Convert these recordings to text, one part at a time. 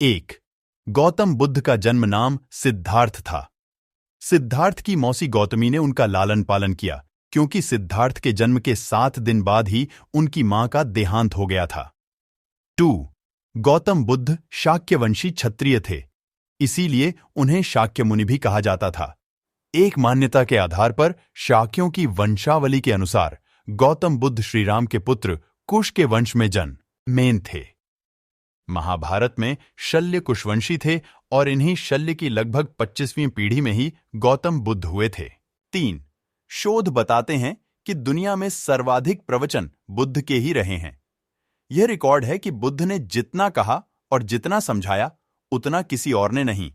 एक, गौतम बुद्ध का जन्म नाम सिद्धार्थ था। सिद्धार्थ की मौसी गौतमी ने उनका लालन पालन किया, क्योंकि सिद्धार्थ के जन्म के 7 दिन बाद ही उनकी मां का देहांत हो गया था। 2. गौतम बुद्ध शाक्यवंशी क्षत्रिय थे, इसीलिए उन्हें शाक्य मुनि भी कहा जाता था। एक मान्यता के आधार पर शाक्यों की वंशावली के अनुसार गौतम बुद्ध श्रीराम के पुत्र कुश के वंश में जन्मे थे। महाभारत में शल्य कुशवंशी थे और इन्हीं शल्य की लगभग 25वीं पीढ़ी में ही गौतम बुद्ध हुए थे। 3. शोध बताते हैं कि दुनिया में सर्वाधिक प्रवचन बुद्ध के ही रहे हैं। यह रिकॉर्ड है कि बुद्ध ने जितना कहा और जितना समझाया उतना किसी और ने नहीं।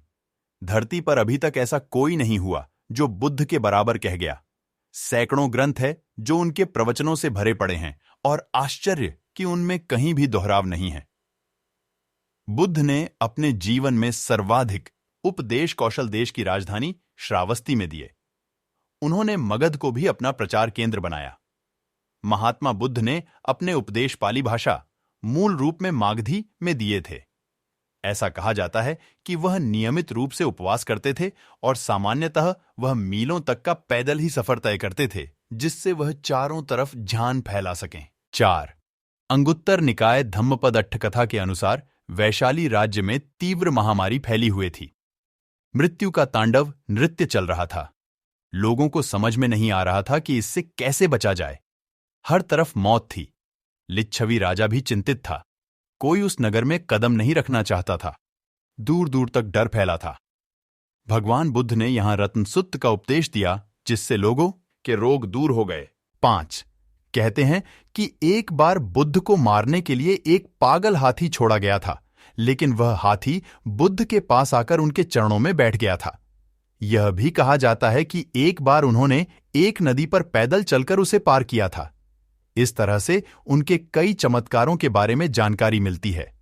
धरती पर अभी तक ऐसा कोई नहीं हुआ जो बुद्ध के बराबर कह गया। सैकड़ों ग्रंथ है जो उनके प्रवचनों से भरे पड़े हैं और आश्चर्य कि उनमें कहीं भी दोहराव नहीं है। बुद्ध ने अपने जीवन में सर्वाधिक उपदेश कौशल देश की राजधानी श्रावस्ती में दिए। उन्होंने मगध को भी अपना प्रचार केंद्र बनाया। महात्मा बुद्ध ने अपने उपदेश पाली भाषा मूल रूप में मागधी में दिए थे। ऐसा कहा जाता है कि वह नियमित रूप से उपवास करते थे और सामान्यतः वह मीलों तक का पैदल ही सफर तय करते थे, जिससे वह चारों तरफ ध्यान फैला सकें। 4. अंगुत्तर निकाय धम्मपद अट्ठकथा के अनुसार वैशाली राज्य में तीव्र महामारी फैली हुई थी। मृत्यु का तांडव नृत्य चल रहा था। लोगों को समझ में नहीं आ रहा था कि इससे कैसे बचा जाए। हर तरफ मौत थी। लिच्छवी राजा भी चिंतित था। कोई उस नगर में कदम नहीं रखना चाहता था। दूर दूर तक डर फैला था। भगवान बुद्ध ने यहां रत्नसुत्त का उपदेश दिया, जिससे लोगों के रोग दूर हो गए। 5. कहते हैं कि एक बार बुद्ध को मारने के लिए एक पागल हाथी छोड़ा गया था, लेकिन वह हाथी बुद्ध के पास आकर उनके चरणों में बैठ गया था। यह भी कहा जाता है कि एक बार उन्होंने एक नदी पर पैदल चलकर उसे पार किया था। इस तरह से उनके कई चमत्कारों के बारे में जानकारी मिलती है।